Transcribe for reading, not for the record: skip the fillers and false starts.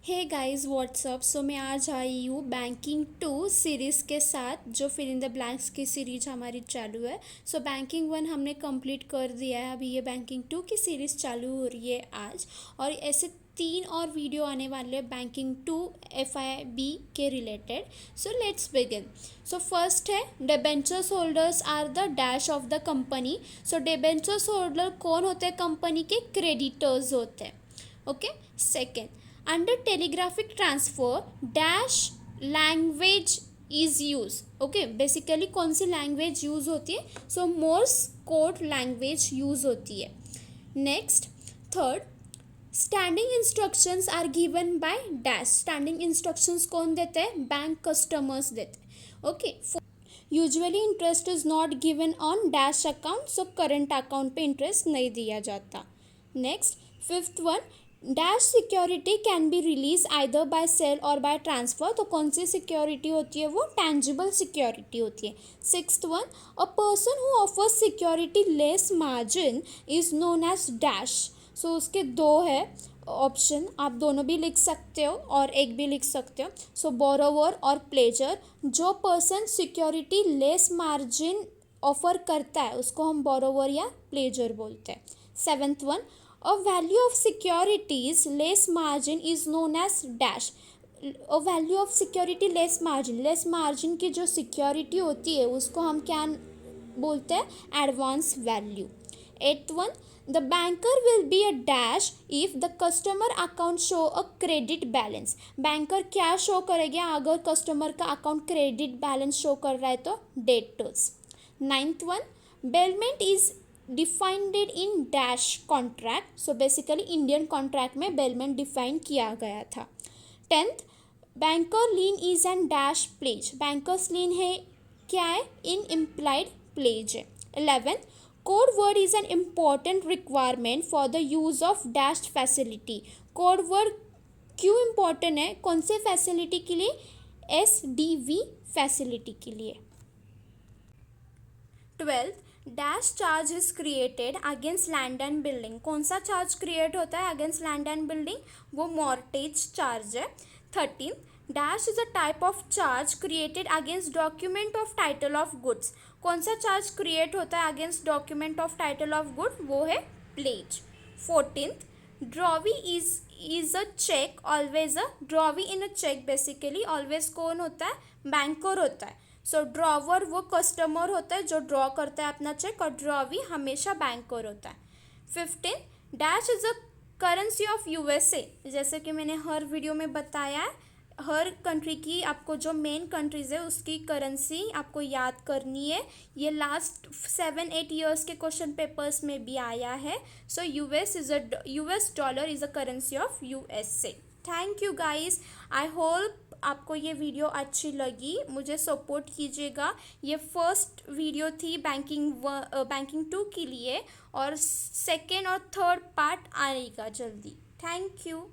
Hey guys what's up. सो मैं आज आई हूँ बैंकिंग टू सीरीज़ के साथ, जो फिल इन द ब्लैंक्स की सीरीज हमारी चालू है। सो बैंकिंग वन हमने कंप्लीट कर दिया है, अभी ये बैंकिंग टू की सीरीज़ चालू हो रही है आज। और ऐसे 3 और वीडियो आने वाले हैं बैंकिंग टू FIB के related. So let's begin. So first है debentures holders are the dash of the company. So debentures holder कौन होते हैं? कंपनी के क्रेडिटर्स होते हैं। Okay. Second, under telegraphic transfer dash language is use. Okay, basically कौन सी लैंग्वेज यूज होती है? So Morse code language use होती है। Next, third, standing instructions are given by dash. Standing instructions कौन देते हैं? बैंक कस्टमर्स देते हैं। Okay. Usually interest is not given on dash account, so current account पे इंटरेस्ट नहीं दिया जाता। Next, fifth one, dash security can be release either by sale or by transfer. तो कौन सी सिक्योरिटी होती है? वो टैंजिबल सिक्योरिटी होती है। Sixth one, a person who offers security less margin is known as dash. So उसके दो है ऑप्शन, आप दोनों भी लिख सकते हो और एक भी लिख सकते हो। सो बोरोवर और प्लेजर। जो person security less margin offer करता है उसको हम बोरोवर या प्लेजर बोलते हैं। Seventh one, a value of securities less margin is known as dash. A value of security less margin, less margin की जो सिक्योरिटी होती है उसको हम क्या बोलते हैं? Advance value. Eighth one, the banker will be a dash if the customer account show a credit balance. Banker क्या शो करेगा अगर कस्टमर का अकाउंट क्रेडिट बैलेंस शो कर रहा है? तो debtors. Ninth one, bailment is defined in dash contract. So basically Indian contract में bailment define किया गया था। Tenth, banker lien is an dash pledge. Bankers lien है क्या है? इन इम्प्लाइड प्लेज है। 11, code word is an important requirement for the use of dash facility. Code word क्यों important है? कौन से फैसिलिटी के लिए? SDV फैसिलिटी के लिए। 12th, dash charge is created against land and building. कौन सा चार्ज क्रिएट होता है अगेंस्ट लैंड एंड बिल्डिंग? वो मॉर्टेज चार्ज है। 13, dash is a type of charge created against document of title of goods. कौन सा चार्ज क्रिएट होता है against document of title of good? वो है pledge. 14th, drawee is a cheque always a. Drawee in a cheque basically always कौन होता है? Banker होता है। सो ड्रॉवर वो कस्टमर होता है जो ड्रॉ करता है अपना चेक, और ड्रॉवी हमेशा बैंकर होता है। 15, dash is a currency of USA। जैसे कि मैंने हर वीडियो में बताया है, हर कंट्री की आपको जो मेन कंट्रीज़ है उसकी करेंसी आपको याद करनी है। ये लास्ट 7-8 ईयर्स के क्वेश्चन पेपर्स में भी आया है। सो US dollar is a currency of USA। Thank you guys, I hope आपको ये वीडियो अच्छी लगी। मुझे सपोर्ट कीजिएगा। ये फर्स्ट वीडियो थी बैंकिंग टू के लिए, और सेकेंड और थर्ड पार्ट आएगा जल्दी। Thank you.